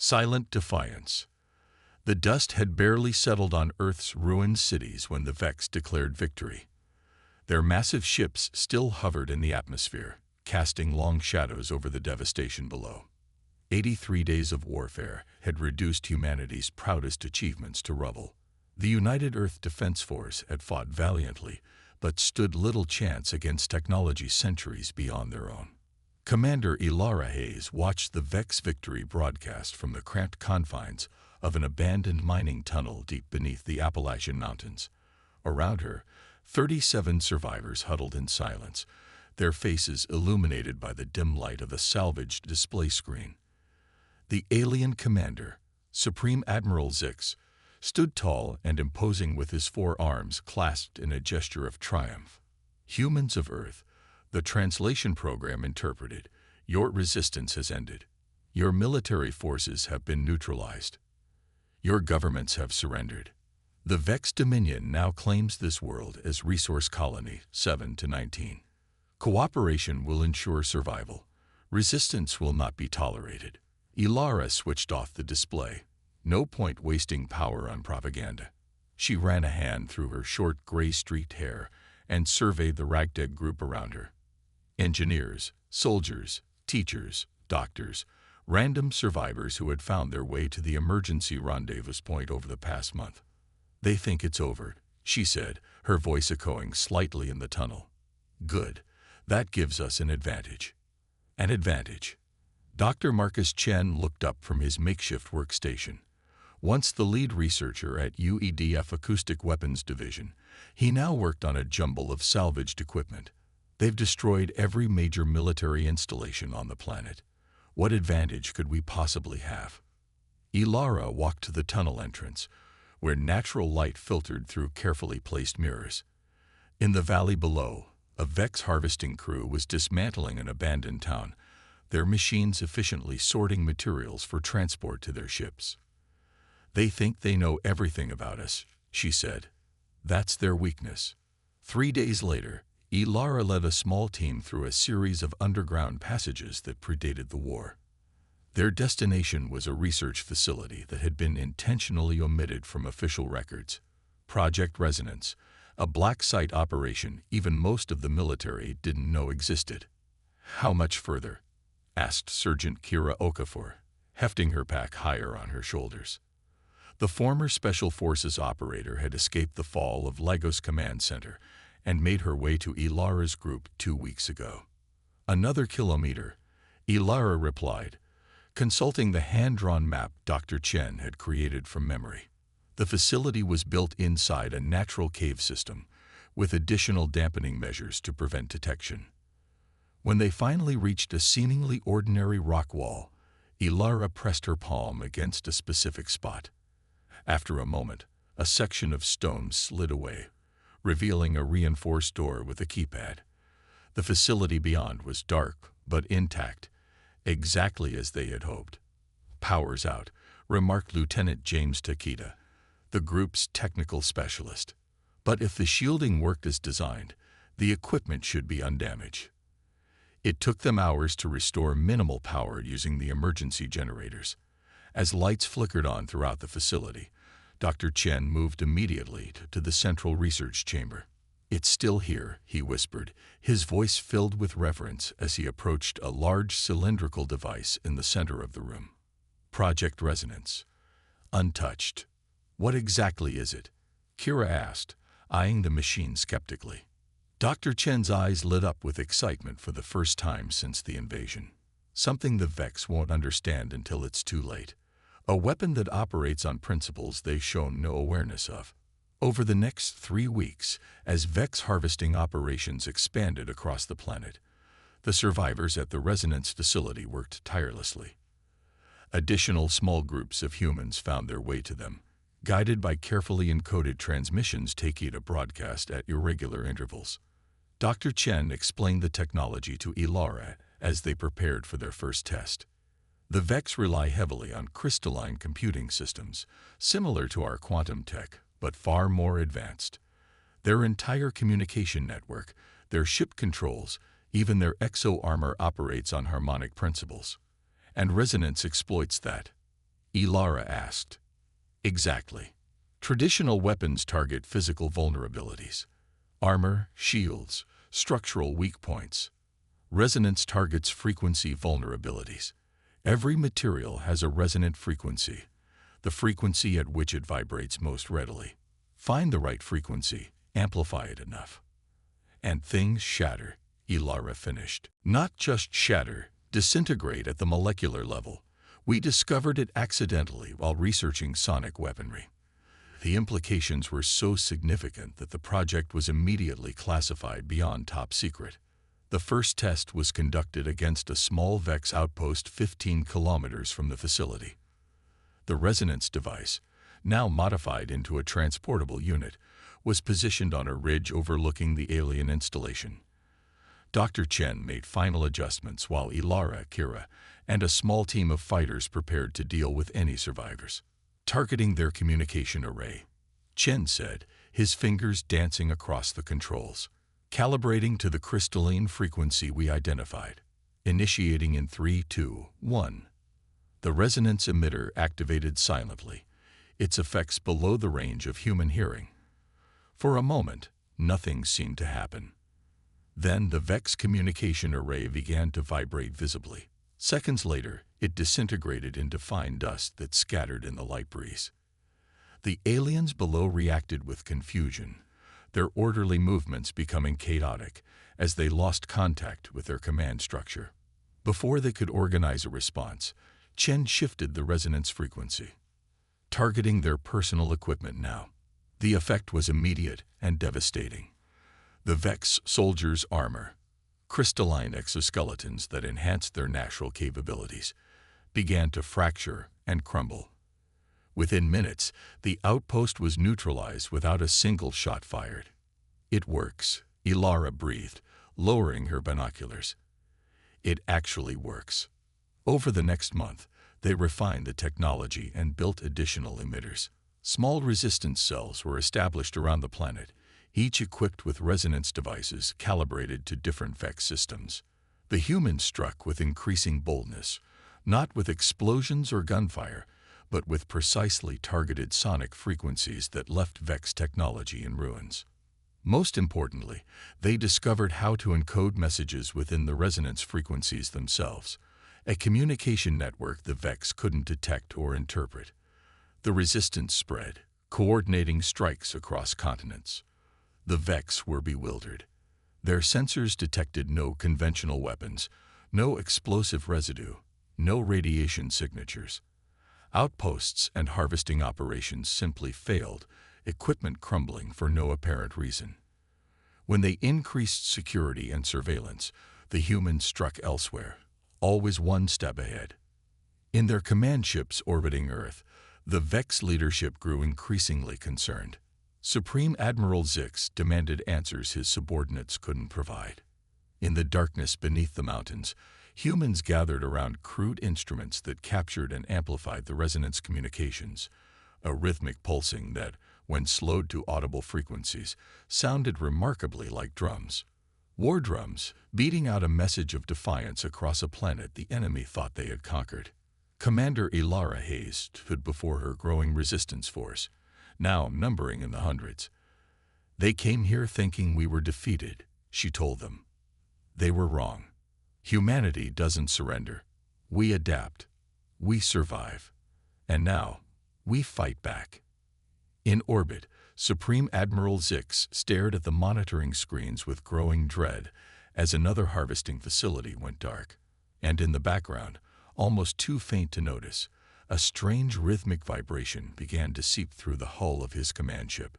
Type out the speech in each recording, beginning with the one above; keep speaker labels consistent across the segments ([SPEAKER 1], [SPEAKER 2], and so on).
[SPEAKER 1] Silent defiance. The dust had barely settled on Earth's ruined cities when the Vex declared victory. Their massive ships still hovered in the atmosphere, casting long shadows over the devastation below. 83 days of warfare had reduced humanity's proudest achievements to rubble. The United Earth Defense Force had fought valiantly, but stood little chance against technology centuries beyond their own. Commander Ilara Hayes watched the Vex victory broadcast from the cramped confines of an abandoned mining tunnel deep beneath the Appalachian Mountains. Around her, 37 survivors huddled in silence, their faces illuminated by the dim light of a salvaged display screen. The alien commander, Supreme Admiral Zix, stood tall and imposing with his 4 arms clasped in a gesture of triumph. Humans of Earth, the translation program interpreted, your resistance has ended. Your military forces have been neutralized. Your governments have surrendered. The Vex Dominion now claims this world as Resource Colony 7 to 19. Cooperation will ensure survival. Resistance will not be tolerated. Ilara switched off the display. No point wasting power on propaganda. She ran a hand through her short gray-streaked hair and surveyed the ragtag group around her. Engineers, soldiers, teachers, doctors, random survivors who had found their way to the emergency rendezvous point over the past month. They think it's over, she said, her voice echoing slightly in the tunnel. Good. That gives us an advantage. An advantage. Dr. Marcus Chen looked up from his makeshift workstation. Once the lead researcher at UEDF Acoustic Weapons Division, he now worked on a jumble of salvaged equipment. They've destroyed every major military installation on the planet. What advantage could we possibly have? Ilara walked to the tunnel entrance, where natural light filtered through carefully placed mirrors. In the valley below, a Vex harvesting crew was dismantling an abandoned town, their machines efficiently sorting materials for transport to their ships. They think they know everything about us, she said. That's their weakness. 3 days later, Ilara led a small team through a series of underground passages that predated the war. Their destination was a research facility that had been intentionally omitted from official records. Project Resonance, a black site operation even most of the military didn't know existed. How much further? Asked Sergeant Kira Okafor, hefting her pack higher on her shoulders. The former Special Forces operator had escaped the fall of Lagos Command Center and made her way to Ilara's group 2 weeks ago. Another kilometer, Ilara replied, consulting the hand-drawn map Dr. Chen had created from memory. The facility was built inside a natural cave system, with additional dampening measures to prevent detection. When they finally reached a seemingly ordinary rock wall, Ilara pressed her palm against a specific spot. After a moment, a section of stone slid away, revealing a reinforced door with a keypad. The facility beyond was dark but intact, exactly as they had hoped. Power's out, remarked Lieutenant James Takeda, the group's technical specialist. But if the shielding worked as designed, the equipment should be undamaged. It took them hours to restore minimal power using the emergency generators. As lights flickered on throughout the facility, Dr. Chen moved immediately to the central research chamber. It's still here, he whispered, his voice filled with reverence as he approached a large cylindrical device in the center of the room. Project Resonance. Untouched. What exactly is it? Kira asked, eyeing the machine skeptically. Dr. Chen's eyes lit up with excitement for the first time since the invasion. Something the Vex won't understand until it's too late. A weapon that operates on principles they've shown no awareness of. Over the next 3 weeks, as Vex harvesting operations expanded across the planet, the survivors at the resonance facility worked tirelessly. Additional small groups of humans found their way to them, guided by carefully encoded transmissions Takeda broadcast at irregular intervals. Dr. Chen explained the technology to Ilara as they prepared for their first test. The Vex rely heavily on crystalline computing systems, similar to our quantum tech, but far more advanced. Their entire communication network, their ship controls, even their exo-armor operates on harmonic principles. And resonance exploits that. Ilara asked. Exactly. Traditional weapons target physical vulnerabilities. Armor, shields, structural weak points. Resonance targets frequency vulnerabilities. Every material has a resonant frequency, the frequency at which it vibrates most readily. Find the right frequency, amplify it enough, and things shatter, Ilara finished. Not just shatter, disintegrate at the molecular level. We discovered it accidentally while researching sonic weaponry. The implications were so significant that the project was immediately classified beyond top secret. The first test was conducted against a small VEX outpost 15 kilometers from the facility. The resonance device, now modified into a transportable unit, was positioned on a ridge overlooking the alien installation. Dr. Chen made final adjustments while Ilara, Kira, and a small team of fighters prepared to deal with any survivors. Targeting their communication array, Chen said, his fingers dancing across the controls. Calibrating to the crystalline frequency we identified. Initiating in 3, 2, 1. The resonance emitter activated silently, its effects below the range of human hearing. For a moment, nothing seemed to happen. Then the VEX communication array began to vibrate visibly. Seconds later, it disintegrated into fine dust that scattered in the light breeze. The aliens below reacted with confusion, their orderly movements becoming chaotic as they lost contact with their command structure. Before they could organize a response, Chen shifted the resonance frequency, targeting their personal equipment now. The effect was immediate and devastating. The VEX soldiers' armor, crystalline exoskeletons that enhanced their natural capabilities, began to fracture and crumble. Within minutes, the outpost was neutralized without a single shot fired. It works, Ilara breathed, lowering her binoculars. It actually works. Over the next month, they refined the technology and built additional emitters. Small resistance cells were established around the planet, each equipped with resonance devices calibrated to different VEX systems. The humans struck with increasing boldness, not with explosions or gunfire, but with precisely targeted sonic frequencies that left VEX technology in ruins. Most importantly, they discovered how to encode messages within the resonance frequencies themselves, a communication network the VEX couldn't detect or interpret. The resistance spread, coordinating strikes across continents. The VEX were bewildered. Their sensors detected no conventional weapons, no explosive residue, no radiation signatures. Outposts and harvesting operations simply failed, equipment crumbling for no apparent reason. When they increased security and surveillance, the humans struck elsewhere, always one step ahead. In their command ships orbiting Earth, the VEX leadership grew increasingly concerned. Supreme Admiral Zix demanded answers his subordinates couldn't provide. In the darkness beneath the mountains, humans gathered around crude instruments that captured and amplified the resonance communications, a rhythmic pulsing that, when slowed to audible frequencies, sounded remarkably like drums. War drums, beating out a message of defiance across a planet the enemy thought they had conquered. Commander Ilara Hayes stood before her growing resistance force, now numbering in the hundreds. "They came here thinking we were defeated," she told them. They were wrong. Humanity doesn't surrender. We adapt. We survive. And now, we fight back. In orbit, Supreme Admiral Zix stared at the monitoring screens with growing dread as another harvesting facility went dark. And in the background, almost too faint to notice, a strange rhythmic vibration began to seep through the hull of his command ship.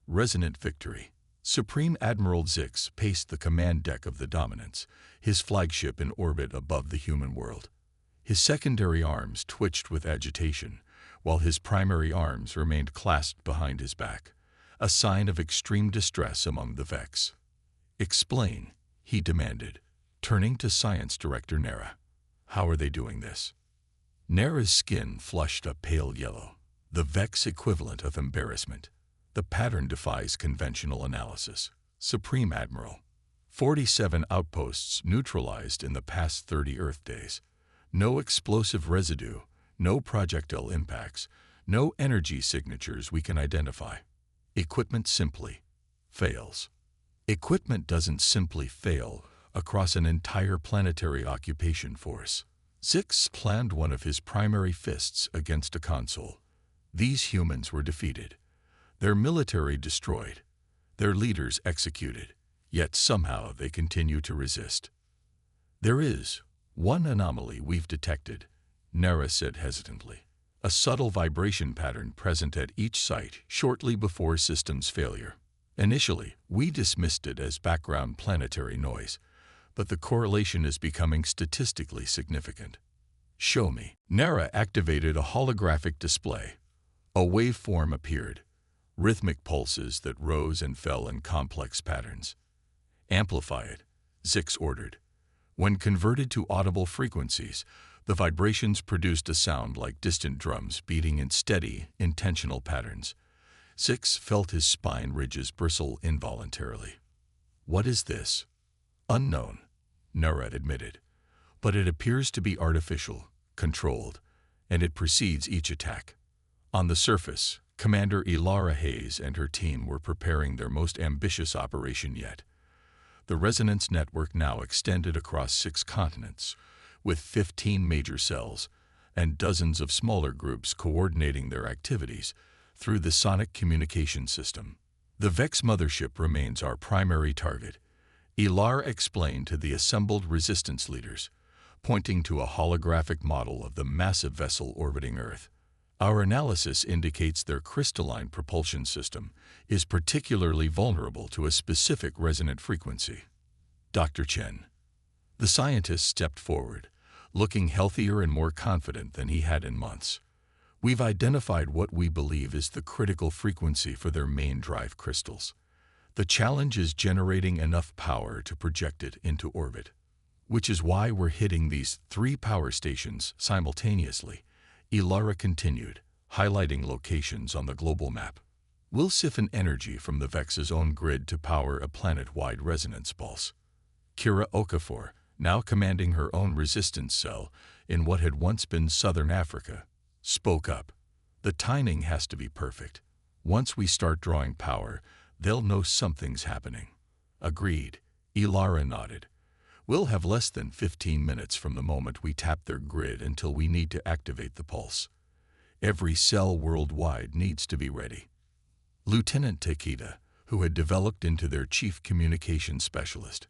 [SPEAKER 1] Resonant victory. Supreme Admiral Zix paced the command deck of the Dominance, his flagship in orbit above the human world. His secondary arms twitched with agitation, while his primary arms remained clasped behind his back, a sign of extreme distress among the VEX. "Explain," he demanded, turning to Science Director Nera. "How are they doing this?" Nera's skin flushed a pale yellow, the VEX equivalent of embarrassment. "The pattern defies conventional analysis. Supreme Admiral, 47 outposts neutralized in the past 30 Earth days. No explosive residue, No projectile impacts, no energy signatures we can identify. Equipment simply fails. Equipment doesn't simply fail across an entire planetary occupation force. Zix planned one of his primary fists against a console. These humans were defeated, their military destroyed, their leaders executed, yet somehow they continue to resist. There is one anomaly we've detected, Nara said hesitantly. A subtle vibration pattern present at each site shortly before systems failure. Initially, we dismissed it as background planetary noise, but the correlation is becoming statistically significant. Show me. Nara activated a holographic display. A waveform appeared, rhythmic pulses that rose and fell in complex patterns. Amplify it, Zix ordered. When converted to audible frequencies, the vibrations produced a sound like distant drums beating in steady, intentional patterns. Zix felt his spine ridges bristle involuntarily. What is this? Unknown, Nara admitted. But it appears to be artificial, controlled, and it precedes each attack. On the surface, Commander Ilara Hayes and her team were preparing their most ambitious operation yet. The resonance network now extended across 6 continents, with 15 major cells and dozens of smaller groups coordinating their activities through the sonic communication system. The Vex mothership remains our primary target, Ilar explained to the assembled resistance leaders, pointing to a holographic model of the massive vessel orbiting Earth. Our analysis indicates their crystalline propulsion system is particularly vulnerable to a specific resonant frequency. Dr. Chen. The scientist stepped forward, looking healthier and more confident than he had in months. We've identified what we believe is the critical frequency for their main drive crystals. The challenge is generating enough power to project it into orbit, which is why we're hitting these 3 power stations simultaneously, Ilara continued, highlighting locations on the global map. We'll siphon energy from the Vex's own grid to power a planet-wide resonance pulse. Kira Okafor, now commanding her own resistance cell in what had once been Southern Africa, spoke up. The timing has to be perfect. Once we start drawing power, they'll know something's happening. Agreed, Ilara nodded. We'll have less than 15 minutes from the moment we tap their grid until we need to activate the pulse. Every cell worldwide needs to be ready. Lieutenant Takeda, who had developed into their chief communications specialist,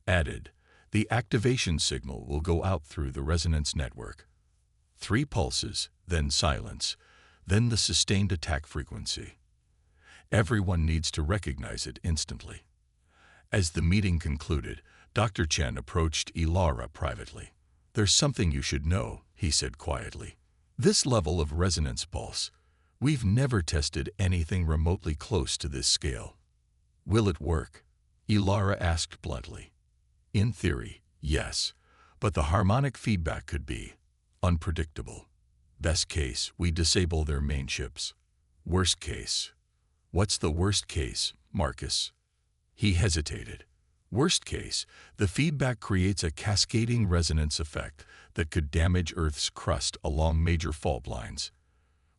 [SPEAKER 1] added, the activation signal will go out through the resonance network. 3 pulses, then silence, then the sustained attack frequency. Everyone needs to recognize it instantly. As the meeting concluded, Dr. Chen approached Ilara privately. There's something you should know, he said quietly. This level of resonance pulse, we've never tested anything remotely close to this scale. Will it work? Ilara asked bluntly. In theory, yes, but the harmonic feedback could be unpredictable. Best case, we disable their main ships. Worst case. What's the worst case, Marcus? He hesitated. Worst case, the feedback creates a cascading resonance effect that could damage Earth's crust along major fault lines.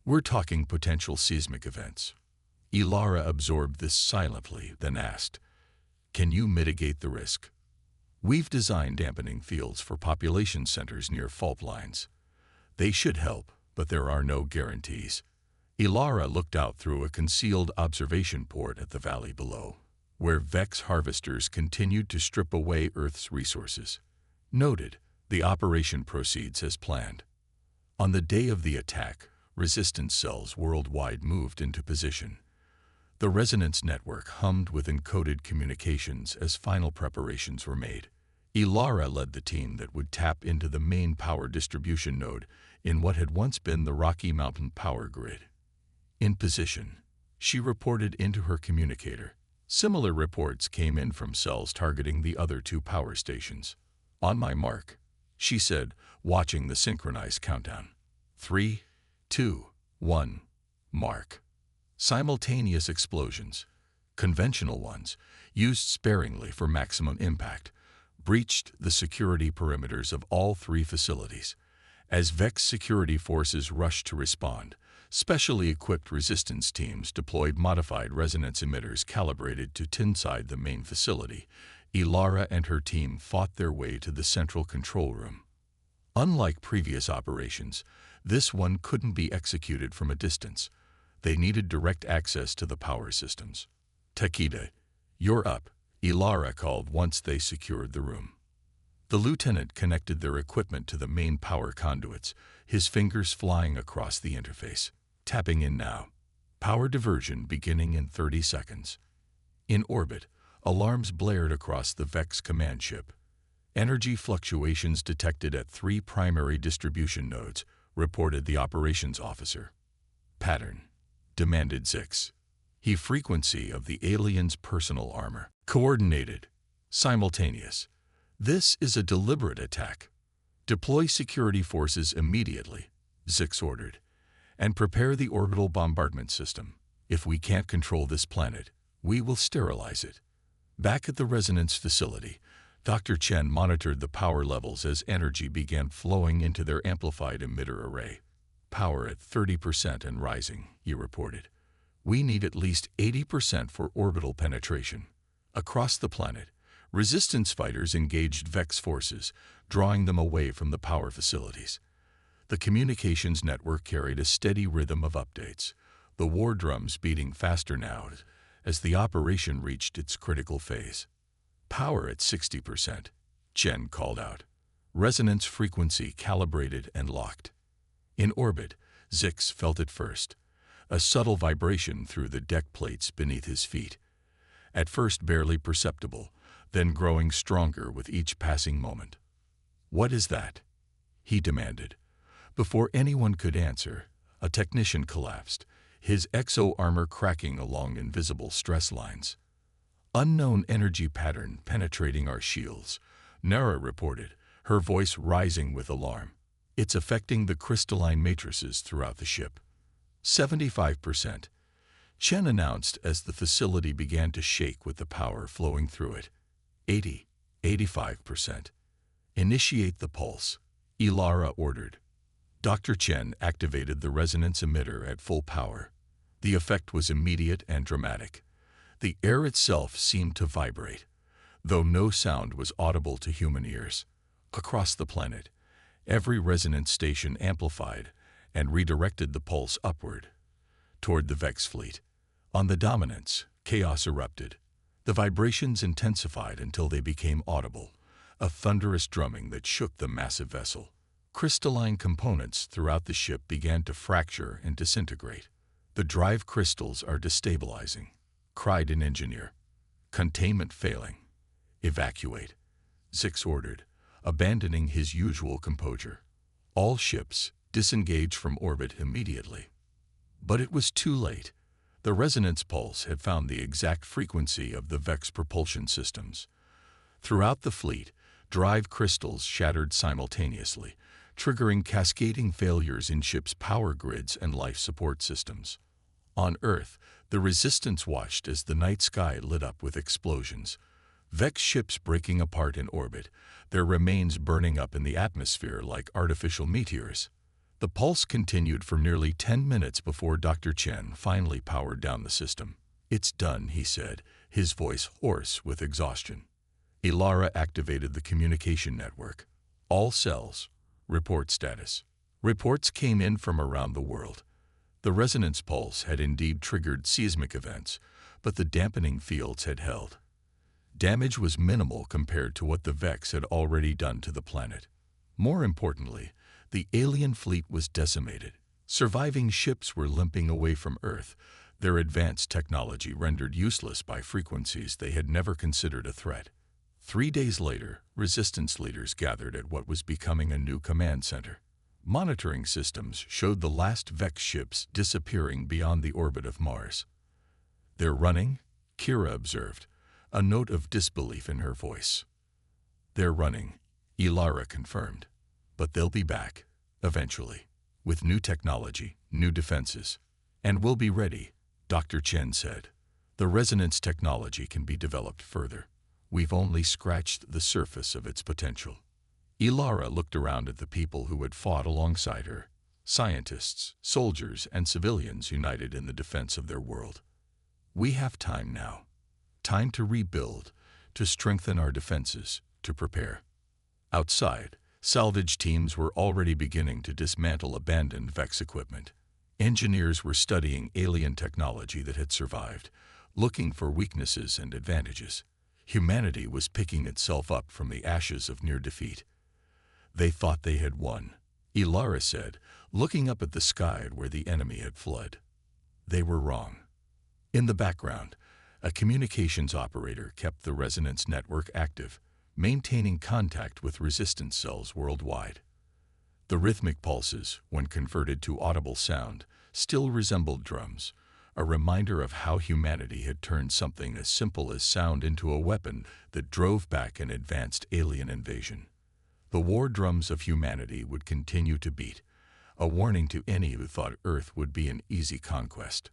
[SPEAKER 1] We're talking potential seismic events. Ilara absorbed this silently, then asked, can you mitigate the risk? We've designed dampening fields for population centers near fault lines. They should help, but there are no guarantees. Ilara looked out through a concealed observation port at the valley below, where Vex harvesters continued to strip away Earth's resources. Noted, the operation proceeds as planned. On the day of the attack, resistance cells worldwide moved into position. The resonance network hummed with encoded communications as final preparations were made. Ilara led the team that would tap into the main power distribution node in what had once been the Rocky Mountain power grid. In position, she reported into her communicator. Similar reports came in from cells targeting the other 2 power stations. On my mark, she said, watching the synchronized countdown. 3, 2, 1, mark. Simultaneous explosions, conventional ones, used sparingly for maximum impact, breached the security perimeters of all 3 facilities. As Vex security forces rushed to respond, specially equipped resistance teams deployed modified resonance emitters calibrated to inside the main facility. Ilara and her team fought their way to the central control room. Unlike previous operations, this one couldn't be executed from a distance. They needed direct access to the power systems. "Takeda, you're up," Ilara called once they secured the room. The lieutenant connected their equipment to the main power conduits, his fingers flying across the interface. "Tapping in now. Power diversion beginning in 30 seconds. In orbit, alarms blared across the Vex command ship. Energy fluctuations detected at 3 primary distribution nodes, reported the operations officer. "Pattern," demanded Zix. Frequency of the alien's personal armor. "Coordinated. Simultaneous. This is a deliberate attack. Deploy security forces immediately," Zix ordered, "and prepare the orbital bombardment system. If we can't control this planet, we will sterilize it." Back at the resonance facility, Dr. Chen monitored the power levels as energy began flowing into their amplified emitter array. "Power at 30% and rising," he reported. "We need at least 80% for orbital penetration." Across the planet, resistance fighters engaged Vex forces, drawing them away from the power facilities. The communications network carried a steady rhythm of updates, the war drums beating faster now as the operation reached its critical phase. "Power at 60%, Chen called out. "Resonance frequency calibrated and locked." In orbit, Zix felt it first, a subtle vibration through the deck plates beneath his feet. At first barely perceptible, then growing stronger with each passing moment. "What is that?" he demanded. Before anyone could answer, a technician collapsed, his exo-armor cracking along invisible stress lines. "Unknown energy pattern penetrating our shields," Nara reported, her voice rising with alarm. "It's affecting the crystalline matrices throughout the ship." 75%, Chen announced as the facility began to shake with the power flowing through it. 85%. "Initiate the pulse," Ilara ordered. Dr. Chen activated the resonance emitter at full power. The effect was immediate and dramatic. The air itself seemed to vibrate, though no sound was audible to human ears. Across the planet, every resonance station amplified and redirected the pulse upward, toward the Vex fleet. On the Dominance, chaos erupted. The vibrations intensified until they became audible, a thunderous drumming that shook the massive vessel. Crystalline components throughout the ship began to fracture and disintegrate. "The drive crystals are destabilizing," cried an engineer. "Containment failing. Evacuate," Zix ordered, abandoning his usual composure. "All ships disengage from orbit immediately." But it was too late. The resonance pulse had found the exact frequency of the Vex propulsion systems. Throughout the fleet, drive crystals shattered simultaneously, triggering cascading failures in ships' power grids and life support systems. On Earth, the Resistance watched as the night sky lit up with explosions. Vex ships breaking apart in orbit, their remains burning up in the atmosphere like artificial meteors. The pulse continued for nearly 10 minutes before Dr. Chen finally powered down the system. "It's done," he said, his voice hoarse with exhaustion. Ilara activated the communication network. "All cells, report status." Reports came in from around the world. The resonance pulse had indeed triggered seismic events, but the dampening fields had held. Damage was minimal compared to what the Vex had already done to the planet. More importantly, the alien fleet was decimated. Surviving ships were limping away from Earth, their advanced technology rendered useless by frequencies they had never considered a threat. 3 days later, resistance leaders gathered at what was becoming a new command center. Monitoring systems showed the last Vex ships disappearing beyond the orbit of Mars. "They're running," Kira observed, a note of disbelief in her voice. "They're running," Ilara confirmed. "But they'll be back, eventually, with new technology, new defenses. And we'll be ready," Dr. Chen said. "The resonance technology can be developed further. We've only scratched the surface of its potential." Ilara looked around at the people who had fought alongside her, scientists, soldiers, and civilians united in the defense of their world. We have time now. Time to rebuild, to strengthen our defenses, to prepare. Outside, salvage teams were already beginning to dismantle abandoned Vex equipment. Engineers were studying alien technology that had survived, looking for weaknesses and advantages. Humanity was picking itself up from the ashes of near defeat. They thought they had won, Ilara said, looking up at the sky where the enemy had fled. They were wrong. In the background, a communications operator kept the resonance network active, maintaining contact with resistance cells worldwide. The rhythmic pulses, when converted to audible sound, still resembled drums, a reminder of how humanity had turned something as simple as sound into a weapon that drove back an advanced alien invasion. The war drums of humanity would continue to beat, a warning to any who thought Earth would be an easy conquest.